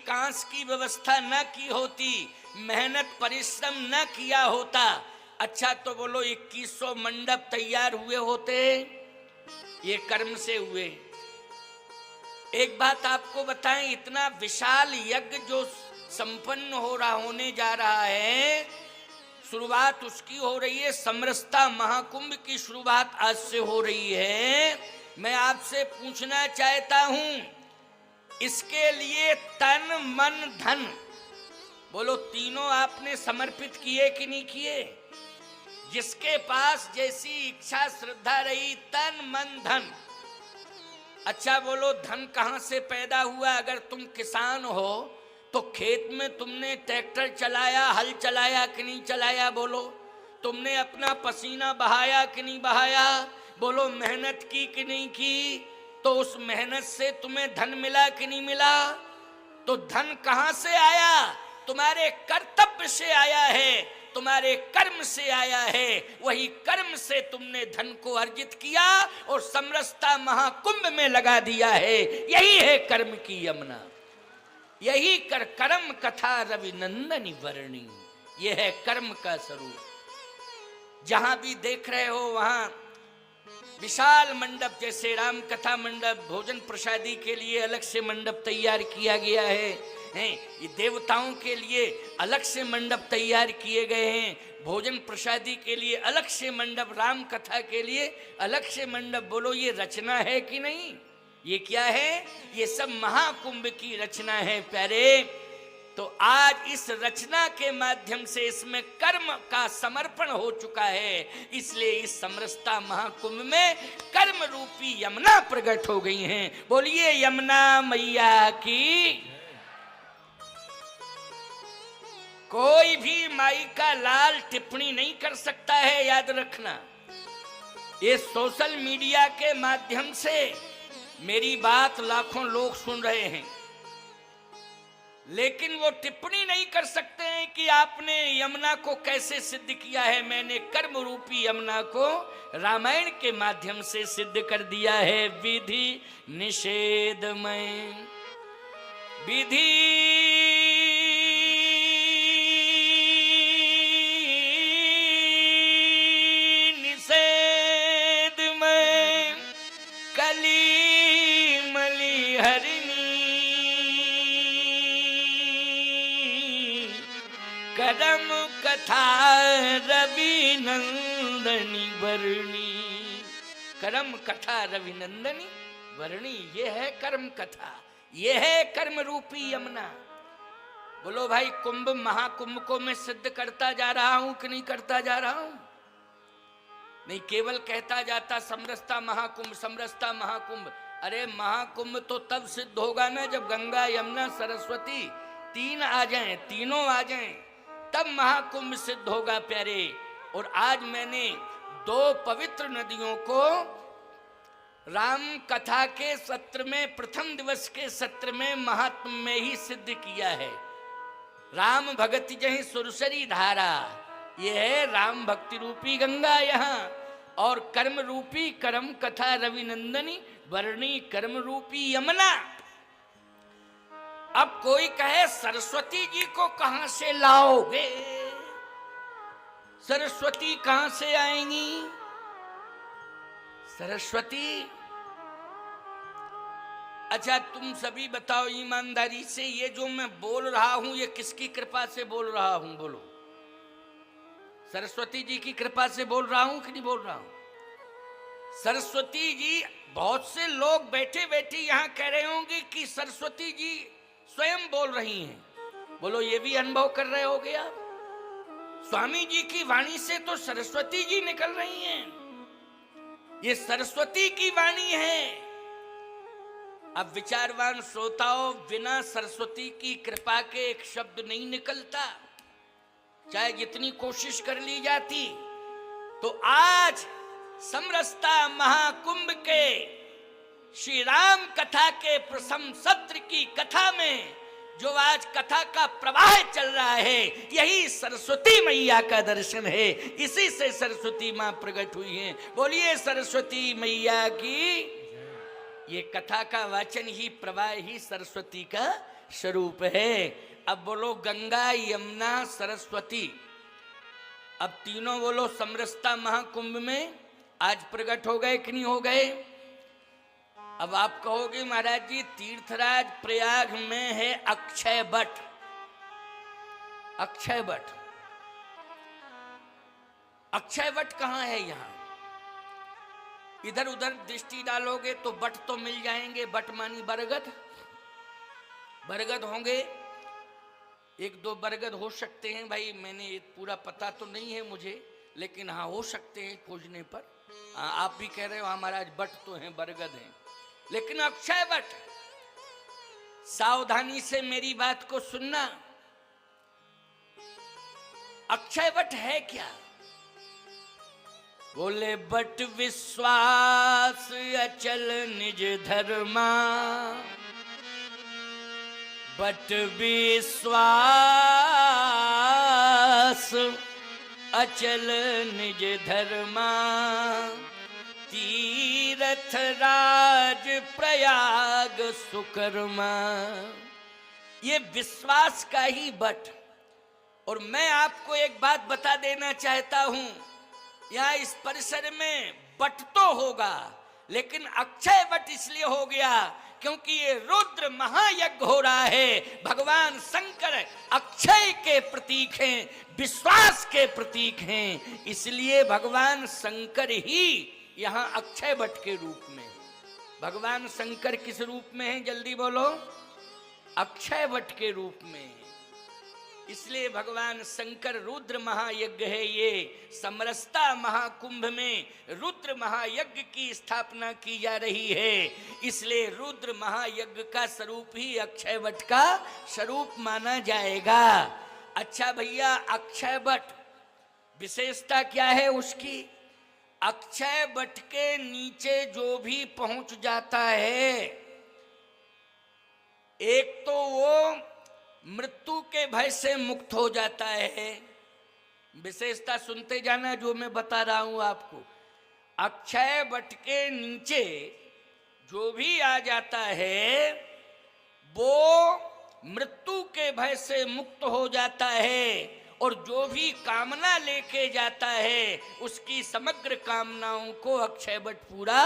कांस की व्यवस्था न की होती, मेहनत परिश्रम न किया होता, अच्छा तो बोलो 2100 मंडप तैयार हुए होते? ये कर्म से हुए। एक बात आपको बताएं, इतना विशाल यज्ञ जो संपन्न होने जा रहा है, शुरुआत उसकी हो रही है, समरसता महाकुंभ की शुरुआत आज से हो रही है। मैं आपसे पूछना चाहता हूं, इसके लिए तन मन धन बोलो तीनों आपने समर्पित किए कि नहीं किए? जिसके पास जैसी इच्छा श्रद्धा रही, तन मन धन। अच्छा बोलो धन कहां से पैदा हुआ? अगर तुम किसान हो तो खेत में तुमने ट्रैक्टर चलाया, हल चलाया कि नहीं चलाया? बोलो तुमने अपना पसीना बहाया कि नहीं बहाया? बोलो मेहनत की कि नहीं की? तो उस मेहनत से तुम्हें धन मिला कि नहीं मिला? तो धन कहां से आया? तुम्हारे कर्तव्य से आया है, तुम्हारे कर्म से आया है। वही कर्म से तुमने धन को अर्जित किया और समरसता महाकुंभ में लगा दिया है। यही है कर्म की यमुना, यही कर्म कथा रविनंदनी वर्णी। यह है कर्म का स्वरूप। जहां भी देख रहे हो वहां विशाल मंडप, जैसे राम कथा मंडप, भोजन प्रसादी के लिए अलग से मंडप तैयार किया गया है, ये देवताओं के लिए अलग से मंडप तैयार किए गए हैं, भोजन प्रसादी के लिए अलग से मंडप, राम कथा के लिए अलग से मंडप। बोलो ये रचना है कि नहीं? ये क्या है? ये सब महाकुंभ की रचना है प्यारे। तो आज इस रचना के माध्यम से इसमें कर्म का समर्पण हो चुका है, इसलिए इस समरसता महाकुंभ में कर्म रूपी यमुना प्रकट हो गई हैं। बोलिए यमुना मैया की। कोई भी माई का लाल टिप्पणी नहीं कर सकता है, याद रखना। ये सोशल मीडिया के माध्यम से मेरी बात लाखों लोग सुन रहे हैं, लेकिन वो टिप्पणी नहीं कर सकते हैं कि आपने यमुना को कैसे सिद्ध किया है। मैंने कर्म रूपी यमुना को रामायण के माध्यम से सिद्ध कर दिया है। विधि निषेधमय, विधि करम कथा रविनंदनी वर्णी। कर्म कथा रविनंदनी वर्णी, ये है कर्म कथा, ये है कर्म रूपी यमुना। बोलो भाई कुंभ महाकुंभ को मैं सिद्ध करता जा रहा हूं कि नहीं करता जा रहा हूं? नहीं केवल कहता जाता समरसता महाकुंभ, समरसता महाकुंभ। अरे महाकुंभ तो तब सिद्ध होगा ना जब गंगा यमुना सरस्वती तीन आ जाएं, तीनों आ जाएं, तब महाकुंभ सिद्ध होगा प्यारे। और आज मैंने दो पवित्र नदियों को राम कथा के सत्र में, प्रथम दिवस के सत्र में महात्म में ही सिद्ध किया है। राम भगति जही सुरसरी धारा, यह है राम भक्ति रूपी गंगा यहाँ, और कर्म रूपी कर्म कथा रविनंदनी वर्णी कर्म रूपी यमुना। अब कोई कहे सरस्वती जी को कहां से लाओगे? सरस्वती कहां से आएंगी? सरस्वती, अच्छा तुम सभी बताओ ईमानदारी से, ये जो मैं बोल रहा हूं ये किसकी कृपा से बोल रहा हूं? बोलो सरस्वती जी की कृपा से बोल रहा हूं कि नहीं बोल रहा हूं? सरस्वती जी, बहुत से लोग बैठे बैठे यहां कह रहे होंगे कि सरस्वती जी स्वयं बोल रही हैं। बोलो ये भी अनुभव कर रहे होगे आप? स्वामी जी की वाणी से तो सरस्वती जी निकल रही हैं, ये सरस्वती की वाणी है। अब विचारवान श्रोताओं, बिना सरस्वती की कृपा के एक शब्द नहीं निकलता, चाहे जितनी कोशिश कर ली जाती। तो आज समरसता महाकुंभ के श्री राम कथा के प्रथम सत्र की कथा में जो आज कथा का प्रवाह चल रहा है, यही सरस्वती मैया का दर्शन है। इसी से सरस्वती मां प्रकट हुई हैं। बोलिए सरस्वती मैया की। ये कथा का वाचन ही, प्रवाह ही सरस्वती का स्वरूप है। अब बोलो गंगा यमुना सरस्वती, अब तीनों बोलो समरसता महाकुंभ में आज प्रकट हो गए कि नहीं हो गए। अब आप कहोगे महाराज जी तीर्थराज प्रयाग में है अक्षय वट, अक्षय वट, अक्षय वट कहां है? यहां इधर उधर दृष्टि डालोगे तो वट तो मिल जाएंगे, वट मानी बरगद, बरगद होंगे, एक दो बरगद हो सकते हैं भाई, मैंने पूरा पता तो नहीं है मुझे, लेकिन हाँ हो सकते हैं खोजने पर। आप भी कह रहे हो हाँ महाराज वट तो हैं, बरगद हैं, लेकिन अक्षय वट, सावधानी से मेरी बात को सुनना, अक्षय वट है क्या? बोले बट विश्वास अचल निज धर्मा, बट विश्वास अचल निज धर्मा, तीरथ राज प्रयाग सुकर्मा। ये विश्वास का ही बट। और मैं आपको एक बात बता देना चाहता हूं, यहां इस परिसर में बट तो होगा, लेकिन अक्षय वट इसलिए हो गया क्योंकि ये रुद्र महायज्ञ हो रहा है। भगवान शंकर अक्षय के प्रतीक हैं, विश्वास के प्रतीक हैं, इसलिए भगवान शंकर ही यहां अक्षय वट के रूप में। भगवान शंकर किस रूप में है? जल्दी बोलो। अक्षय वट के रूप में। इसलिए भगवान शंकर रुद्र महायज्ञ है। ये समरसता महाकुंभ में रुद्र महायज्ञ की स्थापना की जा रही है, इसलिए रुद्र महायज्ञ का स्वरूप ही अक्षय वट का स्वरूप माना जाएगा। अच्छा भैया, अक्षय वट विशेषता क्या है उसकी? अक्षय वट के नीचे जो भी पहुंच जाता है, एक तो वो मृत्यु के भय से मुक्त हो जाता है। विशेषता सुनते जाना जो मैं बता रहा हूं आपको। अक्षय वट के नीचे जो भी आ जाता है वो मृत्यु के भय से मुक्त हो जाता है, और जो भी कामना लेके जाता है उसकी समग्र कामनाओं को अक्षय वट पूरा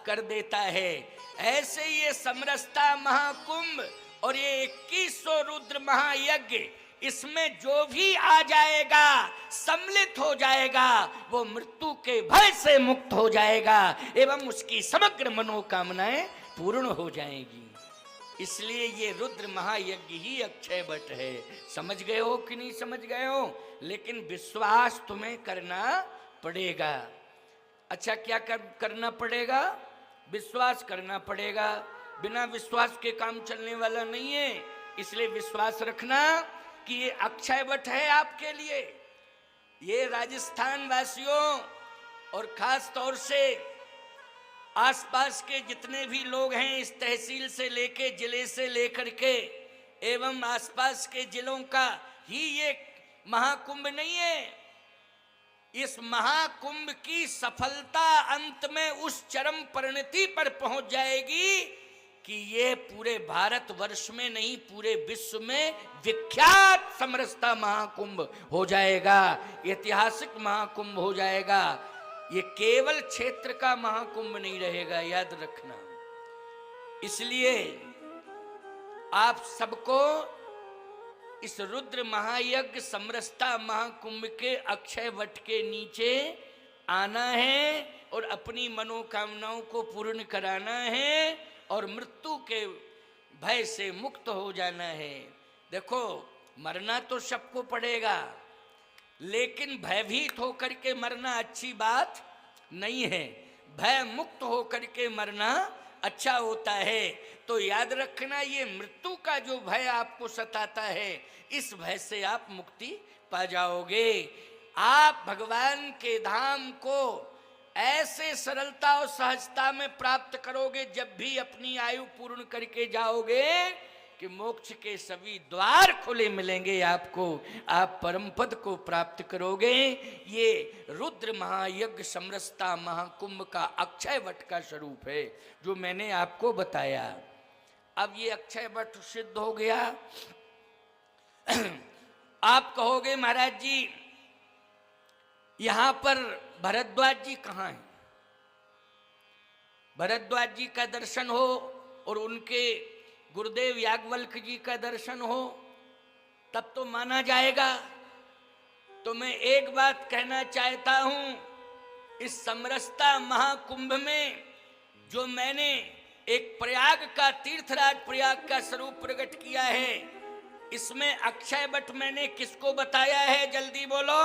कर देता है। ऐसे ये समरसता महाकुंभ और ये 2100 रुद्र महायज्ञ, इसमें जो भी आ जाएगा, सम्मिलित हो जाएगा, वो मृत्यु के भय से मुक्त हो जाएगा एवं उसकी समग्र मनोकामनाएं पूर्ण हो जाएगी। इसलिए ये रुद्र महायज्ञ ही अक्षय वट है। समझ गए हो कि नहीं समझ गए हो? लेकिन विश्वास तुम्हें करना पड़ेगा। अच्छा, क्या करना पड़ेगा? विश्वास करना पड़ेगा। बिना विश्वास के काम चलने वाला नहीं है। इसलिए विश्वास रखना कि ये अक्षय वट है आपके लिए। ये राजस्थान वासियों और खास तौर से आसपास के जितने भी लोग हैं, इस तहसील से लेके जिले से लेकर के एवं आसपास के जिलों का ही ये महाकुंभ नहीं है। इस महाकुंभ की सफलता अंत में उस चरम परिणति पर पहुंच जाएगी कि ये पूरे भारत वर्ष में नहीं, पूरे विश्व में विख्यात समरसता महाकुंभ हो जाएगा, ऐतिहासिक महाकुंभ हो जाएगा। ये केवल क्षेत्र का महाकुंभ नहीं रहेगा, याद रखना। इसलिए आप सबको इस रुद्र महायज्ञ समरसता महाकुंभ के अक्षय वट के नीचे आना है और अपनी मनोकामनाओं को पूर्ण कराना है और मृत्यु के भय से मुक्त हो जाना है। देखो, मरना तो सबको पड़ेगा, लेकिन भयभीत होकर के मरना अच्छी बात नहीं है। भय मुक्त होकर के मरना अच्छा होता है। तो याद रखना, ये मृत्यु का जो भय आपको सताता है, इस भय से आप मुक्ति पा जाओगे। आप भगवान के धाम को ऐसे सरलता और सहजता में प्राप्त करोगे जब भी अपनी आयु पूर्ण करके जाओगे कि मोक्ष के सभी द्वार खुले मिलेंगे आपको, आप परम पद को प्राप्त करोगे। ये रुद्र महायज्ञ समरसता महाकुंभ का अक्षय वट का स्वरूप है जो मैंने आपको बताया। अब ये अक्षय वट सिद्ध हो गया। आप कहोगे महाराज जी यहां पर भरद्वाज जी कहाँ हैं? भरद्वाज जी का दर्शन हो और उनके गुरुदेव याज्ञवल्क्य जी का दर्शन हो तब तो माना जाएगा। तो मैं एक बात कहना चाहता हूं, इस समरसता महाकुंभ में जो मैंने एक प्रयाग का, तीर्थराज प्रयाग का स्वरूप प्रकट किया है, इसमें अक्षय वट मैंने किसको बताया है? जल्दी बोलो।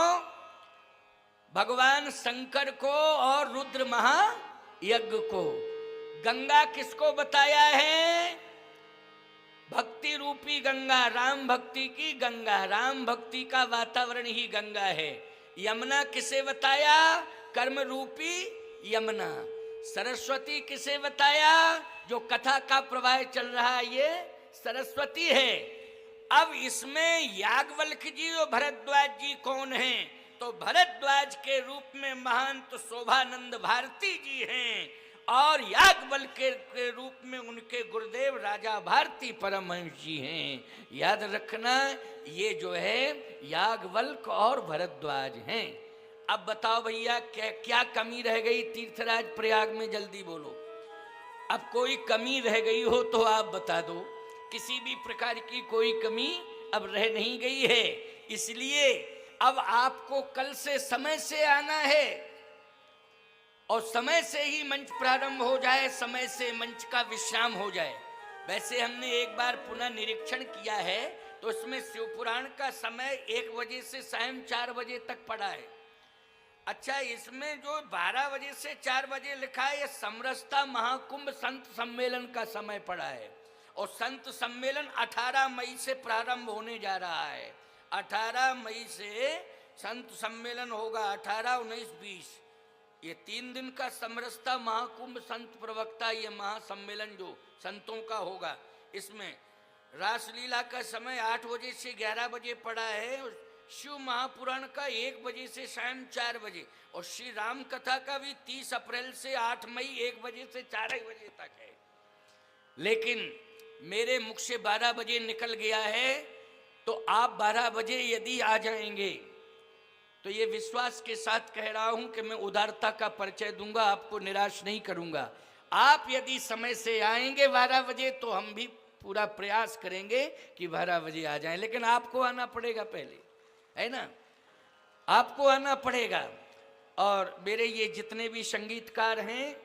भगवान शंकर को और रुद्र महायज्ञ को। गंगा किसको बताया है? भक्ति रूपी गंगा, राम भक्ति की गंगा, राम भक्ति का वातावरण ही गंगा है। यमुना किसे बताया? कर्म रूपी यमुना। सरस्वती किसे बताया? जो कथा का प्रवाह चल रहा है ये सरस्वती है। अब इसमें याज्ञवल्क्य जी और भरद्वाज जी कौन हैं? तो भरद्वाज के रूप में महंत शोभानंद भारती जी हैं और याज्ञवल्क्य के रूप में उनके गुरुदेव राजा भारती परमहंस जी हैं। याद रखना ये जो है याज्ञवल्क्य और भरद्वाज हैं। अब बताओ भैया क्या कमी रह गई तीर्थराज प्रयाग में? जल्दी बोलो। अब कोई कमी रह गई हो तो आप बता दो। किसी भी प्रकार की कोई कमी अब रह नहीं गई है। इसलिए अब आपको कल से समय से आना है और समय से ही मंच प्रारंभ हो जाए, समय से मंच का विश्राम हो जाए। वैसे हमने एक बार पुनः निरीक्षण किया है तो इसमें शिवपुराण का समय 1 बजे से सायं 4 बजे तक पड़ा है। अच्छा, इसमें जो 12 बजे से 4 बजे लिखा है ये समरसता महाकुंभ संत सम्मेलन का समय पड़ा है और संत सम्मेलन 18 मई से प्रारंभ होने जा रहा है। 18 मई से संत सम्मेलन होगा, 18, 19, 20, ये 3 दिन का समरसता महाकुंभ संत प्रवक्ता ये महासम्मेलन जो संतों का होगा। इसमें रासलीला का समय 8 बजे से 11 बजे पड़ा है, शिव महापुराण का 1 बजे से सायं 4 बजे और श्री राम कथा का भी 30 अप्रैल से 8 मई 1 बजे से 4 बजे तक है। लेकिन मेरे मुख से 12 बजे निकल गया है तो आप 12 बजे यदि आ जाएंगे तो ये विश्वास के साथ कह रहा हूं कि मैं उदारता का परिचय दूंगा, आपको निराश नहीं करूंगा। आप यदि समय से आएंगे 12 बजे तो हम भी पूरा प्रयास करेंगे कि 12 बजे आ जाएं, लेकिन आपको आना पड़ेगा पहले, है ना? आपको आना पड़ेगा। और मेरे ये जितने भी संगीतकार हैं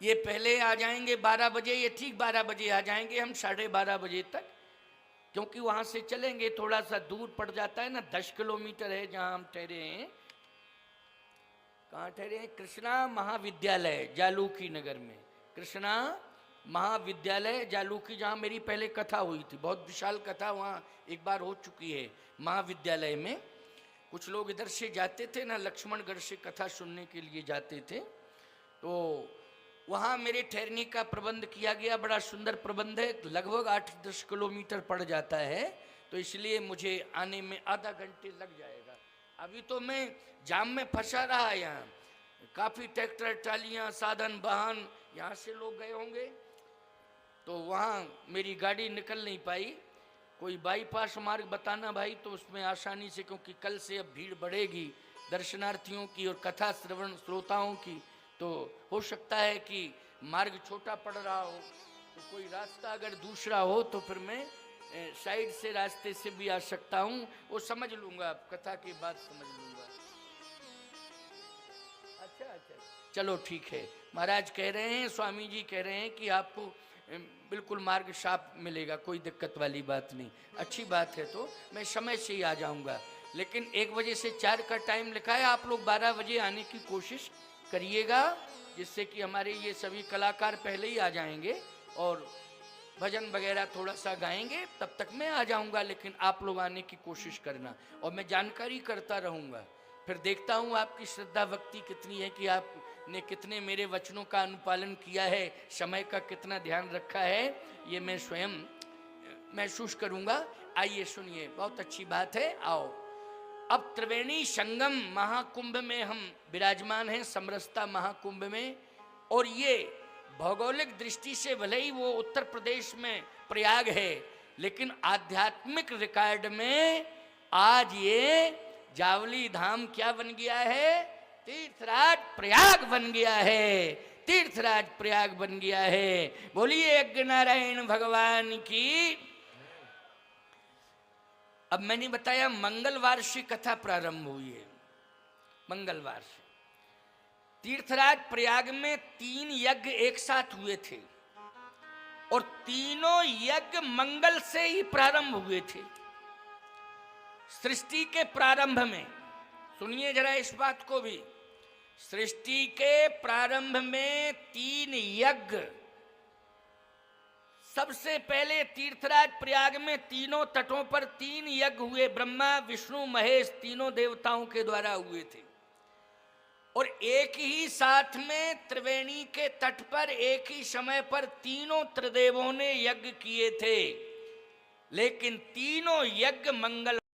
ये पहले आ जाएंगे 12 बजे, ये ठीक 12 बजे आ जाएंगे, हम 12:30 बजे तक, क्योंकि वहाँ से चलेंगे थोड़ा सा दूर पड़ जाता है ना, 10 किलोमीटर है जहाँ हम ठहरे हैं। कहाँ ठहरे हैं? कृष्णा महाविद्यालय जालूकी नगर में, कृष्णा महाविद्यालय जालूकी, जहाँ मेरी पहले कथा हुई थी, बहुत विशाल कथा वहाँ एक बार हो चुकी है महाविद्यालय में। कुछ लोग इधर से जाते थे ना, लक्ष्मणगढ़ से कथा सुनने के लिए जाते थे, तो वहाँ मेरे ठहरने का प्रबंध किया गया। बड़ा सुंदर प्रबंध है, लगभग 8-10 किलोमीटर पड़ जाता है, तो इसलिए मुझे आने में आधा घंटे लग जाएगा। अभी तो मैं जाम में फंसा रहा, यहाँ काफ़ी ट्रैक्टर ट्रालियाँ साधन वाहन यहाँ से लोग गए होंगे, तो वहाँ मेरी गाड़ी निकल नहीं पाई। कोई बाईपास मार्ग बताना भाई तो उसमें आसानी से, क्योंकि कल से अब भीड़ बढ़ेगी दर्शनार्थियों की और कथा श्रवण श्रोताओं की, तो हो सकता है कि मार्ग छोटा पड़ रहा हो, तो कोई रास्ता अगर दूसरा हो तो फिर मैं साइड से रास्ते से भी आ सकता हूँ, वो समझ लूँगा, कथा की बात समझ लूँगा। अच्छा, चलो ठीक है। महाराज कह रहे हैं, स्वामी जी कह रहे हैं कि आपको बिल्कुल मार्ग साफ मिलेगा, कोई दिक्कत वाली बात नहीं। अच्छी बात है, तो मैं समय से ही आ जाऊँगा, लेकिन 1 बजे से 4 का टाइम लिखा है, आप लोग 12 बजे आने की कोशिश करिएगा, जिससे कि हमारे ये सभी कलाकार पहले ही आ जाएंगे और भजन वगैरह थोड़ा सा गाएंगे, तब तक मैं आ जाऊंगा, लेकिन आप लोग आने की कोशिश करना और मैं जानकारी करता रहूंगा। फिर देखता हूँ आपकी श्रद्धा भक्ति कितनी है, कि आपने कितने मेरे वचनों का अनुपालन किया है, समय का कितना ध्यान रखा है, ये मैं स्वयं महसूस करूँगा। आइए सुनिए, बहुत अच्छी बात है। आओ, अब त्रिवेणी संगम महाकुंभ में हम विराजमान हैं, समरसता महाकुंभ में, और ये भौगोलिक दृष्टि से भले ही वो उत्तर प्रदेश में प्रयाग है, लेकिन आध्यात्मिक रिकॉर्ड में आज ये जावली धाम क्या बन गया है? तीर्थराज प्रयाग बन गया है, तीर्थराज प्रयाग बन गया है। बोलिए यज्ञ नारायण भगवान की। अब मैंने बताया मंगलवार से कथा प्रारंभ हुई है। मंगलवार से तीर्थराज प्रयाग में 3 यज्ञ एक साथ हुए थे और तीनों यज्ञ मंगल से ही प्रारंभ हुए थे। सृष्टि के प्रारंभ में, सुनिए जरा इस बात को भी, सृष्टि के प्रारंभ में 3 यज्ञ, सबसे पहले तीर्थराज प्रयाग में तीनों तटों पर 3 यज्ञ हुए, ब्रह्मा विष्णु महेश तीनों देवताओं के द्वारा हुए थे। और एक ही साथ में त्रिवेणी के तट पर एक ही समय पर तीनों त्रिदेवों ने यज्ञ किए थे, लेकिन तीनों यज्ञ मंगल